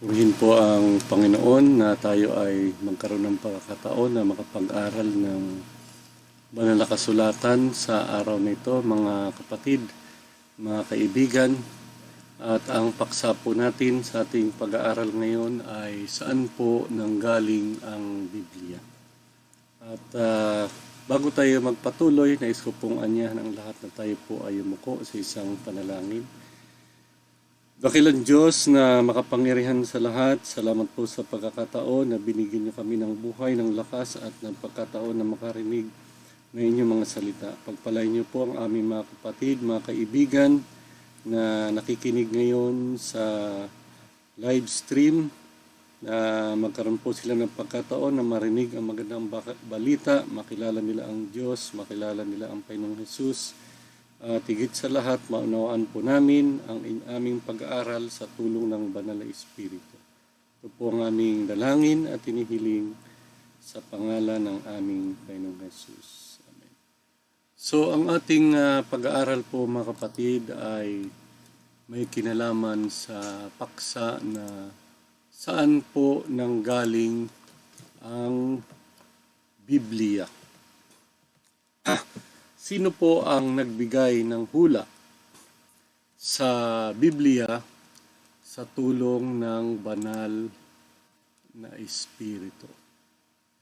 Purihin po ang Panginoon na tayo ay magkaroon ng pagkakataon na makapag-aral ng banal na kasulatan sa araw na ito, mga kapatid, mga kaibigan. At ang paksa po natin sa ating pag-aaral ngayon ay saan po nanggaling ang Biblia. At bago tayo magpatuloy, nais ko pong anyahan ang lahat na tayo po ay umuko sa isang panalangin. Dakilang Diyos na makapangyarihan sa lahat, salamat po sa pagkakataon na binigyan niyo kami ng buhay, ng lakas at ng pagkataon na makarinig ng inyong mga salita. Pagpalain niyo po ang aming mga kapatid, mga kaibigan na nakikinig ngayon sa live stream, na magkaroon po sila ng pagkataon na marinig ang magandang balita, makilala nila ang Diyos, makilala nila ang Panginoong Jesus. At higit sa lahat, maunawaan po namin ang aming pag-aaral sa tulong ng Banal na Espiritu. Ito po ang aming dalangin at inihiling sa pangalan ng aming Panginoong Jesus. Amen. So, ang ating pag-aaral po mga kapatid ay may kinalaman sa paksa na saan po nanggaling ang Biblia. Sino po ang nagbigay ng hula sa Biblia sa tulong ng banal na Espiritu?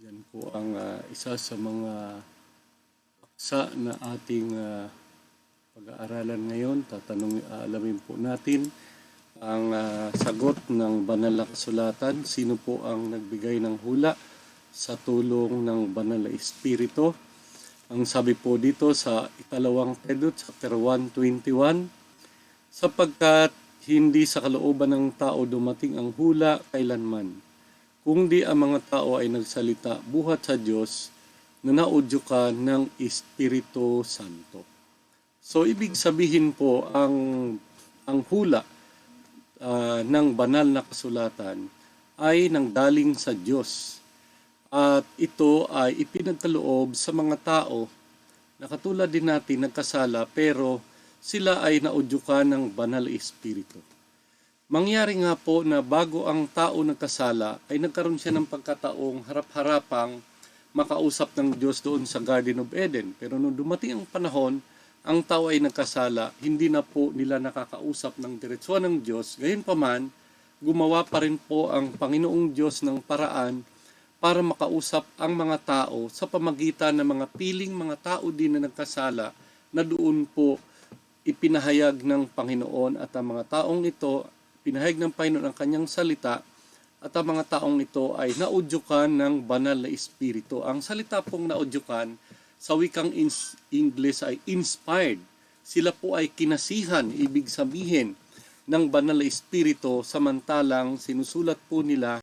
Yan po ang isa sa mga paksa na ating pag-aaralan ngayon. Alamin po natin ang sagot ng banal na kasulatan. Sino po ang nagbigay ng hula sa tulong ng banal na Espiritu? Ang sabi po dito sa ikalawang Pedro, chapter 1:21, sapagkat hindi sa kalooban ng tao dumating ang hula kailanman, kundi ang mga tao ay nagsalita buhat sa Diyos na naudyukan ng Espiritu Santo. So, ibig sabihin po, ang hula ng banal na kasulatan ay nanggaling sa Diyos. At ito ay ipinagkaloob sa mga tao na katulad din natin nagkasala pero sila ay naudyukan ng banal na Espiritu. Mangyari nga po na bago ang tao nagkasala ay nagkaroon siya ng pagkataong harap-harapang makausap ng Diyos doon sa Garden of Eden. Pero nung dumating ang panahon, ang tao ay nagkasala, hindi na po nila nakakausap ng diretsuhan ng Diyos. Gayunpaman, gumawa pa rin po ang Panginoong Diyos ng paraan para makausap ang mga tao sa pamagitan ng mga piling mga tao din na nagkasala na doon po ipinahayag ng Panginoon at ang mga taong ito, pinahayag ng Panginoon ang kanyang salita at ang mga taong ito ay naudyukan ng banal na Espiritu. Ang salita pong naudyukan sa wikang English ay inspired. Sila po ay kinasihan, ibig sabihin ng banal na Espiritu samantalang sinusulat po nila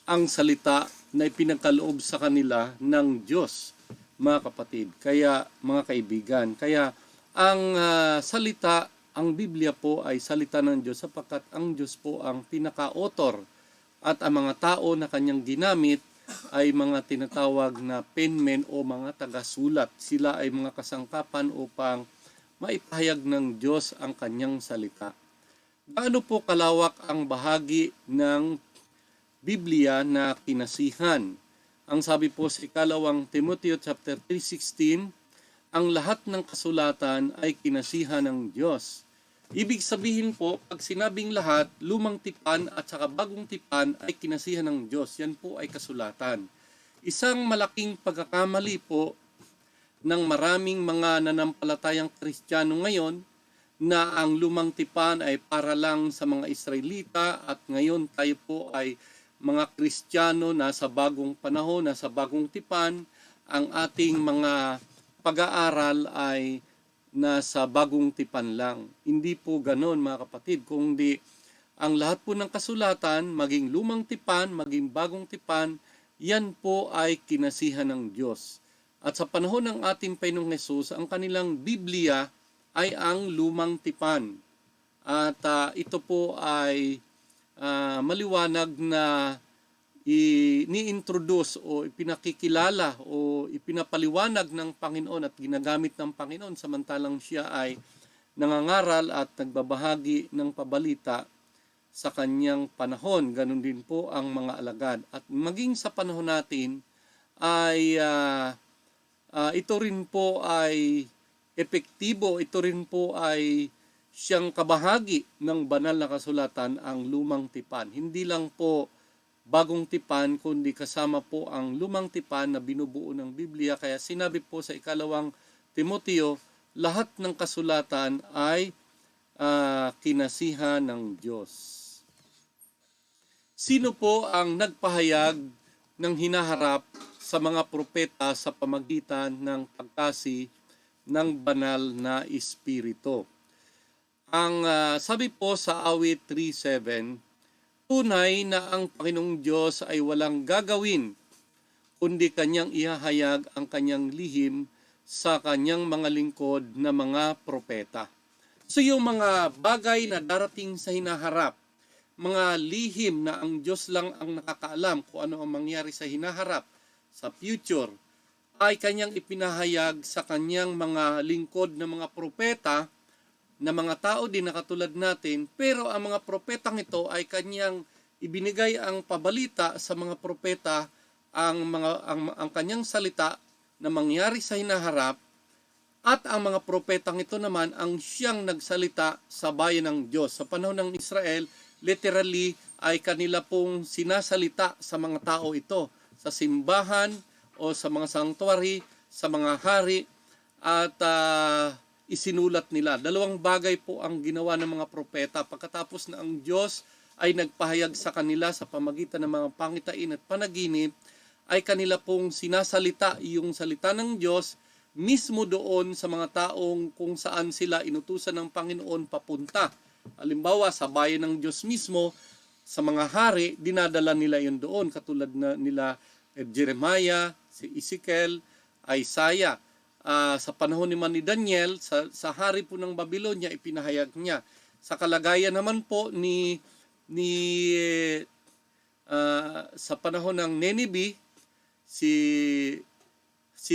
ang salita na ipinagkaloob sa kanila ng Diyos, mga kapatid. Kaya, mga kaibigan, kaya ang salita, ang Biblia po ay salita ng Diyos sapagkat ang Diyos po ang pinaka-author at ang mga tao na kanyang ginamit ay mga tinatawag na penmen o mga tagasulat. Sila ay mga kasangkapan upang maipahayag ng Diyos ang kanyang salita. Gaano po kalawak ang bahagi ng Biblia na kinasihan? Ang sabi po sa ikalawang Timoteo chapter 3:16, ang lahat ng kasulatan ay kinasihan ng Diyos. Ibig sabihin po, pag sinabing lahat, lumang tipan at saka bagong tipan ay kinasihan ng Diyos. Yan po ay kasulatan. Isang malaking pagkakamali po ng maraming mga nanampalatayang Kristiyano ngayon na ang lumang tipan ay para lang sa mga Israelita at ngayon tayo po ay mga Kristiyano na sa bagong panahon, na sa bagong tipan, ang ating mga pag-aaral ay nasa bagong tipan lang. Hindi po ganon, mga kapatid, kundi ang lahat po ng kasulatan, maging lumang tipan, maging bagong tipan, yan po ay kinasihan ng Diyos. At sa panahon ng ating Panginoong Hesus, ang kanilang Biblia ay ang lumang tipan. At ito po ay maliwanag na ni-introduce o ipinakikilala o ipinapaliwanag ng Panginoon at ginagamit ng Panginoon samantalang siya ay nangangaral at nagbabahagi ng pabalita sa kanyang panahon. Ganon din po ang mga alagad. At maging sa panahon natin ay ito rin po ay epektibo, ito rin po ay siyang kabahagi ng banal na kasulatan, ang lumang tipan. Hindi lang po bagong tipan, kundi kasama po ang lumang tipan na binubuo ng Biblia. Kaya sinabi po sa 2 Timoteo, lahat ng kasulatan ay kinasihan ng Diyos. Sino po ang nagpahayag ng hinaharap sa mga propeta sa pamagitan ng pagkasi ng banal na Espiritu? Ang sabi po sa awit 3:7, tunay na ang Panginoong Diyos ay walang gagawin, kundi kanyang ihahayag ang kanyang lihim sa kanyang mga lingkod na mga propeta. So yung mga bagay na darating sa hinaharap, mga lihim na ang Diyos lang ang nakakaalam kung ano ang mangyari sa hinaharap, sa future, ay kanyang ipinahayag sa kanyang mga lingkod na mga propeta, na mga tao din na katulad natin, pero ang mga propetang ito ay kanyang ibinigay ang pabalita sa mga propeta, ang kanyang salita na mangyari sa hinaharap, at ang mga propetang ito naman ang siyang nagsalita sa bayan ng Diyos. Sa panahon ng Israel, literally ay kanila pong sinasalita sa mga tao ito, sa simbahan o sa mga sanctuary, sa mga hari, at isinulat nila. Dalawang bagay po ang ginawa ng mga propeta. Pagkatapos na ang Diyos ay nagpahayag sa kanila sa pamagitan ng mga pangitain at panaginip, ay kanila pong sinasalita yung salita ng Diyos mismo doon sa mga taong kung saan sila inutusan ng Panginoon papunta. Halimbawa, sa bayan ng Diyos mismo, sa mga hari, dinadala nila yun doon, katulad na nila Jeremiah, si Ezekiel, Isaiah. Sa panahon ni Daniel, sa hari po ng Babylonia, ipinahayag niya. Sa kalagayan naman po sa panahon ng Nineveh, si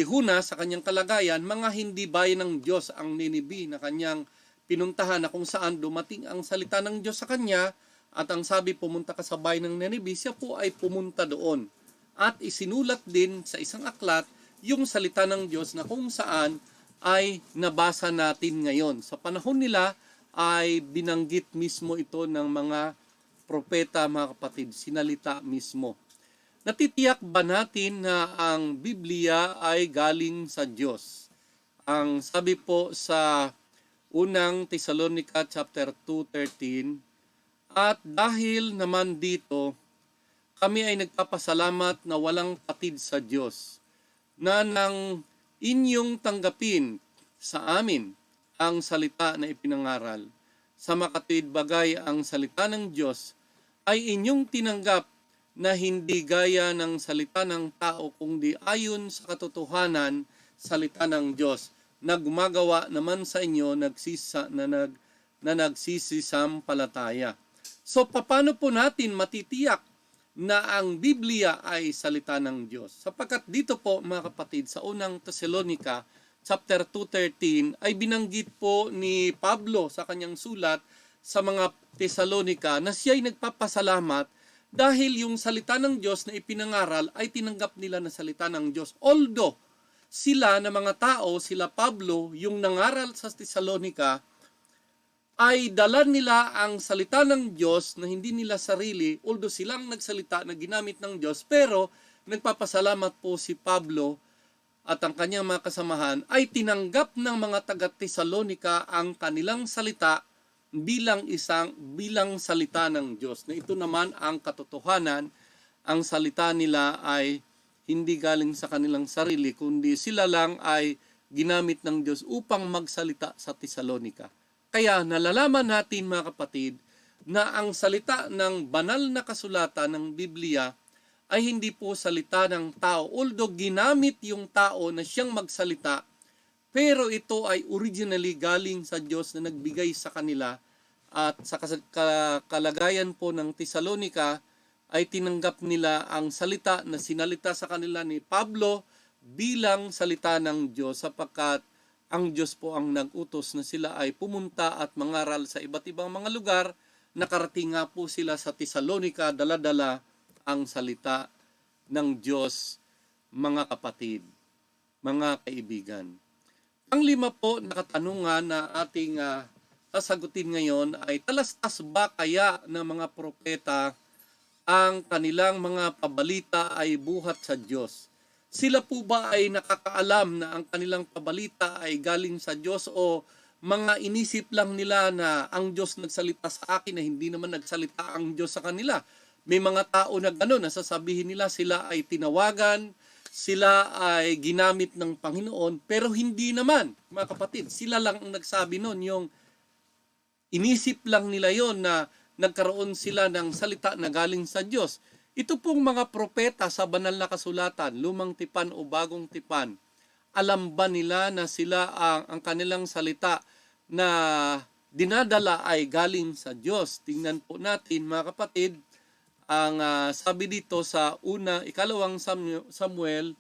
Huna, sa kanyang kalagayan, mga hindi bayan ng Diyos ang Nineveh na kanyang pinuntahan, na kung saan dumating ang salita ng Diyos sa kanya, at ang sabi, pumunta ka sa bayan ng Nineveh, siya po ay pumunta doon. At isinulat din sa isang aklat yung salita ng Diyos na kung saan ay nabasa natin ngayon. Sa panahon nila ay binanggit mismo ito ng mga propeta, mga kapatid, sinalita mismo. Natitiyak ba natin na ang Biblia ay galing sa Diyos? Ang sabi po sa unang Thessalonica chapter 2:13, at dahil naman dito, kami ay nagpapasalamat na walang patid sa Diyos, na nang inyong tanggapin sa amin ang salita na ipinangaral. Sa makatuwid bagay ang salita ng Diyos ay inyong tinanggap na hindi gaya ng salita ng tao, kundi ayon sa katotohanan, salita ng Diyos, na gumagawa naman sa inyo na nagsisisampalataya. So, paano po natin matitiyak na ang Biblia ay salita ng Diyos? Sapagkat dito po, mga kapatid, sa unang Thessalonica, chapter 2:13, ay binanggit po ni Pablo sa kanyang sulat sa mga Thessalonica na siya ay nagpapasalamat dahil yung salita ng Diyos na ipinangaral ay tinanggap nila na salita ng Diyos. Although, sila na mga tao, sila Pablo, yung nangaral sa Thessalonica, ay dala nila ang salita ng Diyos na hindi nila sarili, although silang nagsalita na ginamit ng Diyos, pero nagpapasalamat po si Pablo at ang kanyang mga kasamahan ay tinanggap ng mga taga-Thessalonica ang kanilang salita bilang salita ng Diyos. Na ito naman ang katotohanan, ang salita nila ay hindi galing sa kanilang sarili, kundi sila lang ay ginamit ng Diyos upang magsalita sa Thessalonica. Kaya nalalaman natin, mga kapatid, na ang salita ng banal na kasulatan ng Biblia ay hindi po salita ng tao. Although ginamit yung tao na siyang magsalita, pero ito ay originally galing sa Diyos na nagbigay sa kanila, at sa kalagayan po ng Thessalonica ay tinanggap nila ang salita na sinalita sa kanila ni Pablo bilang salita ng Diyos, sapagkat ang Diyos po ang nag-utos na sila ay pumunta at mangaral sa iba't ibang mga lugar nakarating nga po sila sa Tesalonica, dala-dala ang salita ng Diyos, mga kapatid, mga kaibigan. Ang lima po na katanungan na ating sasagutin ngayon ay, talastas ba kaya ng mga propeta ang kanilang mga pabalita ay buhat sa Diyos? Sila po ba ay nakakaalam na ang kanilang pabalita ay galing sa Diyos, o mga inisip lang nila na ang Diyos nagsalita sa akin na hindi naman nagsalita ang Diyos sa kanila? May mga tao na gano'n, nasasabihin nila sila ay tinawagan, sila ay ginamit ng Panginoon, pero hindi naman, mga kapatid. Sila lang ang nagsabi nun, yung inisip lang nila yon na nagkaroon sila ng salita na galing sa Diyos. Ito pong mga propeta sa banal na kasulatan, lumang tipan o bagong tipan, alam ba nila na sila ang kanilang salita na dinadala ay galing sa Diyos? Tingnan po natin, mga kapatid, ang sabi dito sa ikalawang Samuel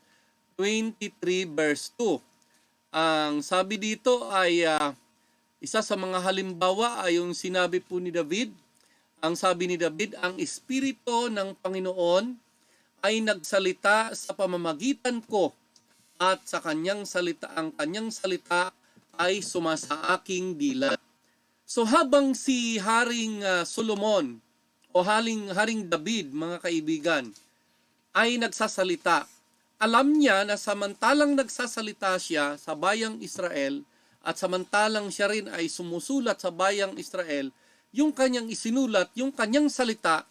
23 verse 2. Ang sabi dito ay isa sa mga halimbawa ay yung sinabi po ni David. Ang sabi ni David, ang Espiritu ng Panginoon ay nagsalita sa pamamagitan ko, at sa kanyang salita, ang kanyang salita ay sumasa aking dila. So habang si Haring Solomon o Haring David, mga kaibigan, ay nagsasalita, alam niya na samantalang nagsasalita siya sa bayang Israel, at samantalang siya rin ay sumusulat sa bayang Israel, yung kanyang isinulat, yung kanyang salita,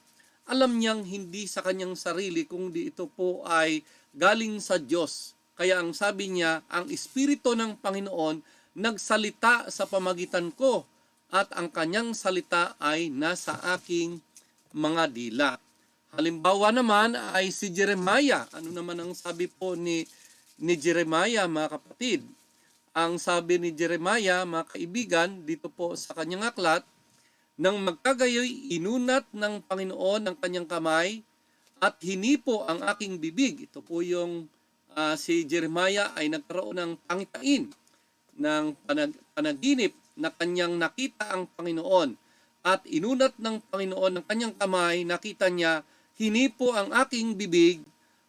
alam niyang hindi sa kanyang sarili, kundi ito po ay galing sa Diyos. Kaya ang sabi niya, ang Espiritu ng Panginoon nagsalita sa pamagitan ko, at ang kanyang salita ay nasa aking mga dila. Halimbawa naman ay si Jeremiah. Ano naman ang sabi po ni Jeremiah, mga kapatid? Ang sabi ni Jeremiah, mga kaibigan, dito po sa kanyang aklat, nang magkagayoy inunat ng Panginoon ang kanyang kamay at hinipo ang aking bibig. Ito po yung si Jeremiah ay nagkaroon ng pangitain, ng panaginip na kanyang nakita ang Panginoon. At inunat ng Panginoon ang kanyang kamay, nakita niya, hinipo ang aking bibig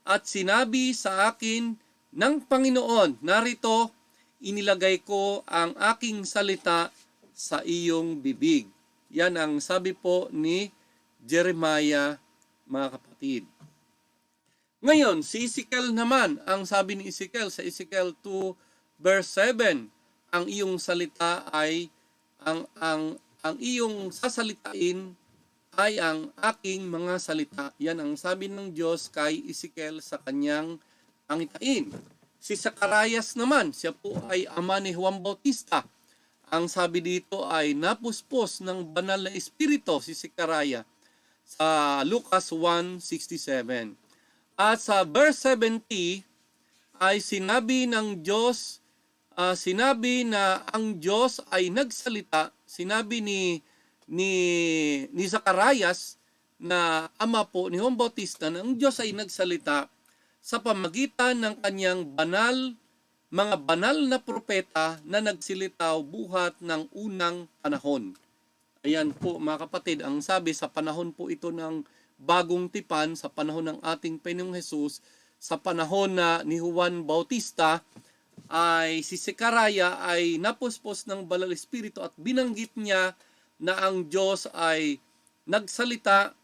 at sinabi sa akin ng Panginoon, narito, inilagay ko ang aking salita sa iyong bibig. Yan ang sabi po ni Jeremiah, mga kapatid. Ngayon, si Ezekiel naman, ang sabi ni Ezekiel sa Ezekiel 2 verse 7, ang iyong salita ay ang iyong sasalitain ay ang aking mga salita. Yan ang sabi ng Diyos kay Ezekiel sa kanyang pangitain. Si Zacarias naman, siya po ay ama ni Juan Bautista. Ang sabi dito ay napuspos ng banal na espiritu si Zacarias sa Lucas 1:67. At sa verse 70 ay sinabi ng Diyos, sinabi na ang Diyos ay nagsalita, sinabi ni Zacarias na ama po ni Juan Bautista na ang Diyos ay nagsalita sa pamagitan ng kanyang mga banal na propeta na nagsilitaw buhat ng unang panahon. Ayan po, mga kapatid, ang sabi sa panahon po ito ng bagong tipan, sa panahon ng ating Panginoong Hesus, sa panahon na ni Juan Bautista, ay si Zacarias ay napuspos ng banal espiritu at binanggit niya na ang Diyos ay nagsalita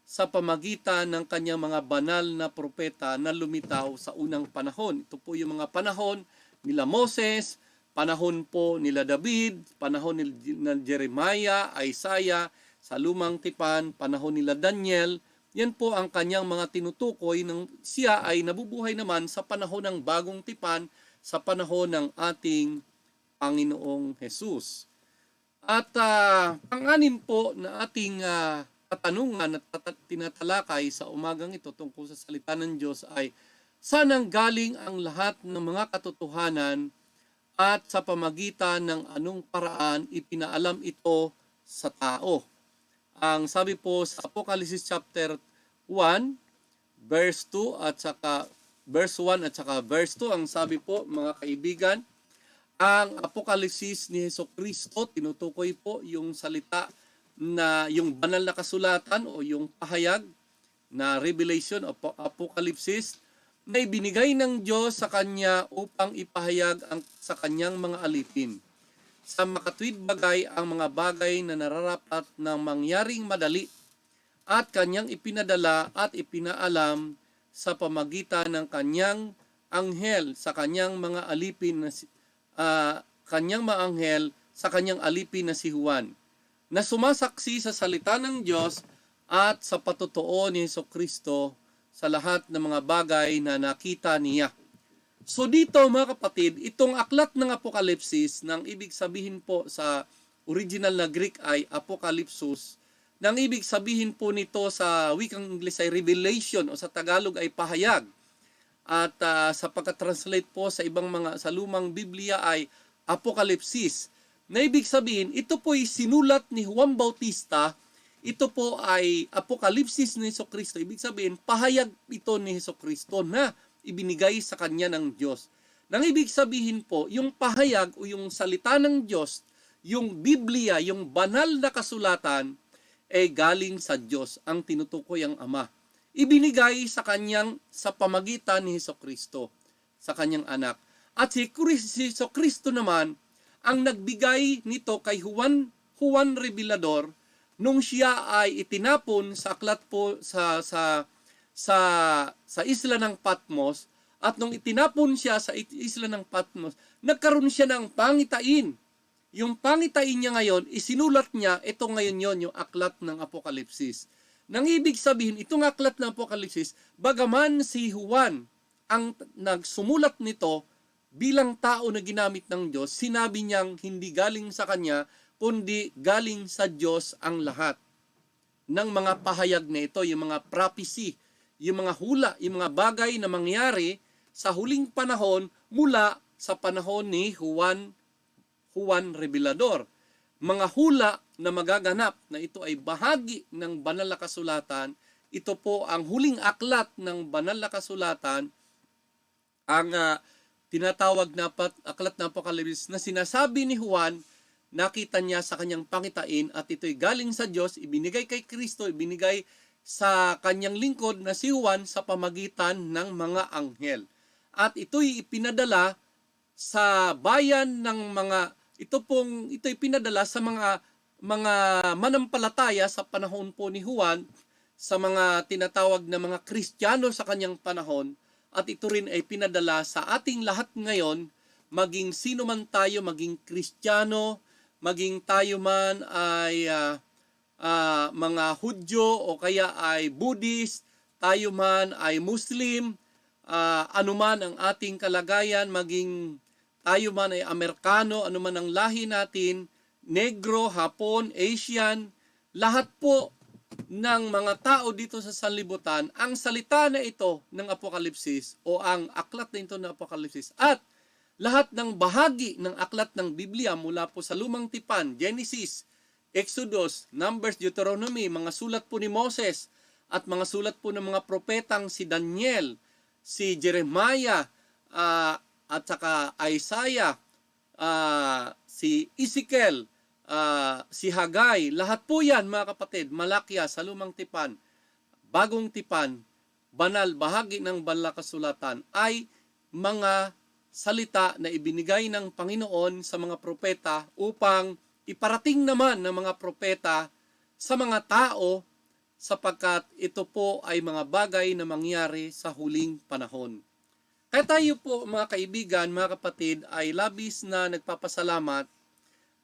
sa pamagitan ng kanyang mga banal na propeta na lumitaw sa unang panahon. Ito po yung mga panahon nila Moses, panahon po nila David, panahon nila Jeremiah, Isaiah, sa lumang tipan, panahon nila Daniel. Yan po ang kanyang mga tinutukoy ng siya ay nabubuhay naman sa panahon ng bagong tipan, sa panahon ng ating Panginoong Hesus. At pang-anim po na ating katanungan at tinatalakay sa umagang ito tungkol sa salita ng Diyos ay, saan ang galing ang lahat ng mga katotohanan at sa pamagitan ng anong paraan ipinaalam ito sa tao? Ang sabi po sa Apocalypse chapter 1 verse 2 at saka verse 1 at saka verse 2, ang sabi po, mga kaibigan, ang Apocalypse ni Hesukristo, tinutukoy po yung salita na yung banal na kasulatan o yung pahayag na Revelation o Apokalipsis na ibinigay ng Diyos sa Kanya upang ipahayag sa Kanyang mga alipin. Sa makatwid bagay ang mga bagay na nararapat na mangyaring madali at Kanyang ipinadala at ipinaalam sa pamagitan ng Kanyang anghel sa Kanyang mga alipin na Kanyang mga anghel sa Kanyang alipin na si Juan, na sumasaksi sa salita ng Diyos at sa patotoo ni Hesukristo sa lahat ng mga bagay na nakita niya. So dito mga kapatid, itong aklat ng Apokalipsis, nang ibig sabihin po sa original na Greek ay Apokalipsus, nang ibig sabihin po nito sa wikang Ingles ay revelation o sa Tagalog ay pahayag. At sa pagka-translate po sa ibang mga sa lumang Biblia ay Apokalipsis. Na ibig sabihin, ito po ay sinulat ni Juan Bautista. Ito po ay Apokalipsis ni Hesukristo. Ibig sabihin, pahayag ito ni Hesukristo na ibinigay sa kanya ng Diyos. Nang ibig sabihin po, yung pahayag o yung salita ng Diyos, yung Biblia, yung banal na kasulatan, ay galing sa Diyos, ang tinutukoy ang Ama. Ibinigay sa kanyang sa pamagitan ni Hesukristo, sa kanyang anak. At si Hesukristo naman, ang nagbigay nito kay Juan Revelador nung siya ay itinapon sa aklat po sa isla ng Patmos, at nung itinapon siya sa isla ng Patmos, nagkaroon siya ng pangitain. Yung pangitain niya ngayon, isinulat niya, ito ngayon yon yung aklat ng Apokalipsis. Nang ibig sabihin, itong aklat ng Apokalipsis, bagaman si Juan ang nagsumulat nito, bilang tao na ginamit ng Diyos, sinabi niyang hindi galing sa kanya, kundi galing sa Diyos ang lahat ng mga pahayag na ito, yung mga prophecy, yung mga hula, yung mga bagay na mangyari sa huling panahon mula sa panahon ni Juan Revelador. Mga hula na magaganap na ito ay bahagi ng banal na kasulatan. Ito po ang huling aklat ng banal na kasulatan, ang tinatawag na aklat ng Apokalipsis na sinasabi ni Juan, nakita niya sa kanyang pangitain at ito'y galing sa Diyos, ibinigay kay Kristo, ibinigay sa kanyang lingkod na si Juan sa pamagitan ng mga anghel. At ito'y ipinadala sa bayan ng ito'y pinadala sa mga manampalataya sa panahon po ni Juan, sa mga tinatawag na mga Kristiyano sa kanyang panahon. At ito rin ay pinadala sa ating lahat ngayon, maging sino man tayo, maging Kristiyano, maging tayo man ay mga Hudyo o kaya ay Buddhist, tayo man ay Muslim, anuman ang ating kalagayan, maging tayo man ay Amerikano, anuman ang lahi natin, Negro, Hapon, Asian, lahat po ng mga tao dito sa sanlibutan, ang salita na ito ng Apokalipsis o ang aklat na ito ng Apokalipsis at lahat ng bahagi ng aklat ng Biblia mula po sa Lumang Tipan, Genesis, Exodus, Numbers, Deuteronomy, mga sulat po ni Moses at mga sulat po ng mga propetang si Daniel, si Jeremiah, at saka Isaiah, si Ezekiel, si Haggai, lahat po yan mga kapatid, Malakya sa Lumang Tipan, Bagong Tipan, banal, bahagi ng banal na kasulatan ay mga salita na ibinigay ng Panginoon sa mga propeta upang iparating naman ng mga propeta sa mga tao sapagkat ito po ay mga bagay na mangyari sa huling panahon. Kaya tayo po mga kaibigan, mga kapatid, ay labis na nagpapasalamat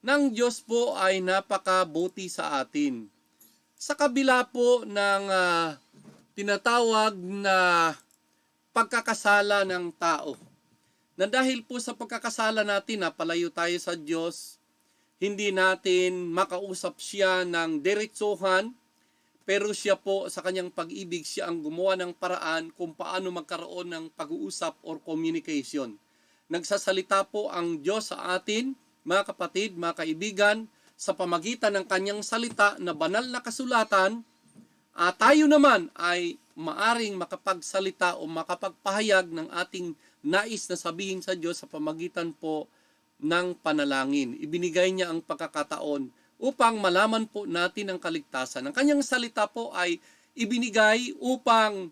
ng Diyos po ay napakabuti sa atin. Sa kabila po ng tinatawag na pagkakasala ng tao, na dahil po sa pagkakasala natin, napalayo tayo sa Diyos, hindi natin makausap siya ng diretsuhan, pero siya po sa kanyang pag-ibig, siya ang gumawa ng paraan kung paano magkaroon ng pag-uusap or communication. Nagsasalita po ang Diyos sa atin, mga kapatid, mga kaibigan, sa pamagitan ng kanyang salita na banal na kasulatan, tayo naman ay maaring makapagsalita o makapagpahayag ng ating nais na sabihin sa Diyos sa pamagitan po ng panalangin. Ibinigay niya ang pagkakataon upang malaman po natin ang kaligtasan. Ang kanyang salita po ay ibinigay upang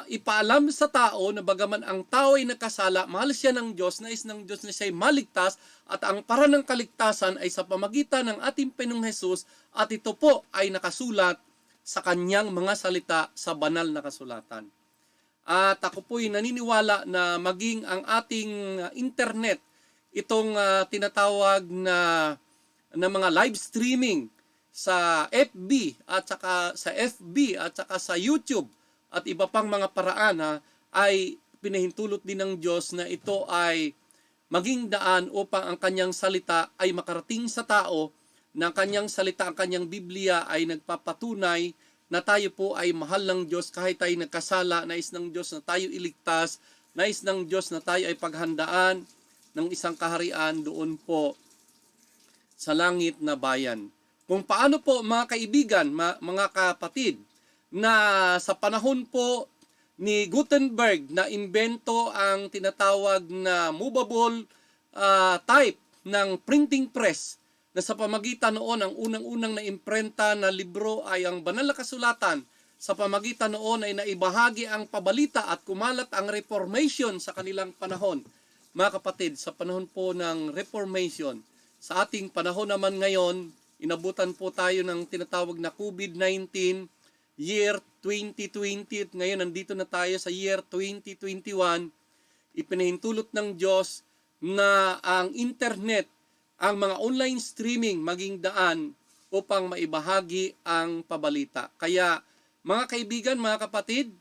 ipaalam sa tao na bagaman ang tao ay nakasala, mahal siya ng Diyos, nais ng Diyos na siya ay maligtas, at ang paraan ng kaligtasan ay sa pamagitan ng ating Panginoong Hesus, at ito po ay nakasulat sa kanyang mga salita sa banal na kasulatan. At ako po'y naniniwala na maging ang ating internet, itong tinatawag na mga live streaming sa FB at saka sa FB at saka sa YouTube at iba pang mga paraan ay pinahintulot din ng Diyos na ito ay maging daan upang ang kanyang salita ay makarating sa tao, na ang kanyang salita, ang kanyang Biblia ay nagpapatunay na tayo po ay mahal ng Diyos kahit tayo nagkasala. Nais ng Diyos na tayo iligtas, nais ng Diyos na tayo ay paghandaan ng isang kaharian doon po sa langit na bayan. Kung paano po mga kaibigan, mga kapatid, na sa panahon po ni Gutenberg na imbento ang tinatawag na movable type ng printing press, na sa pamagitan noon ang unang-unang na imprenta na libro ay ang banal na kasulatan. Sa pamagitan noon ay naibahagi ang pabalita at kumalat ang Reformation sa kanilang panahon. Mga kapatid, sa panahon po ng Reformation, sa ating panahon naman ngayon, inabutan po tayo ng tinatawag na COVID-19, year 2020, at ngayon nandito na tayo sa year 2021, ipinahintulot ng Diyos na ang internet, ang mga online streaming maging daan upang maibahagi ang pabalita. Kaya mga kaibigan, mga kapatid,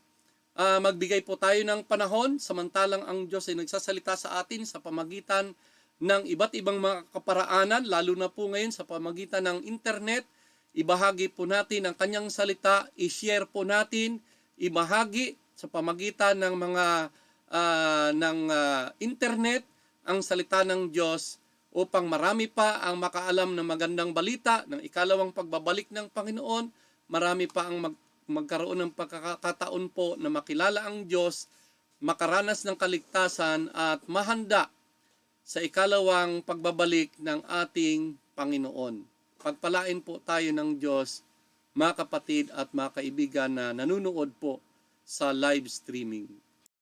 magbigay po tayo ng panahon samantalang ang Diyos ay nagsasalita sa atin sa pamagitan ng iba't ibang mga kaparaanan, lalo na po ngayon sa pamagitan ng internet. Ibahagi po natin ang kanyang salita, i-share po natin, ibahagi sa pamagitan ng mga internet ang salita ng Diyos upang marami pa ang makaalam ng magandang balita ng ikalawang pagbabalik ng Panginoon. Marami pa ang magkaroon ng pagkakataon po na makilala ang Diyos, makaranas ng kaligtasan at mahanda sa ikalawang pagbabalik ng ating Panginoon. Pagpalain po tayo ng Diyos, mga kapatid at mga kaibigan na nanunood po sa live streaming.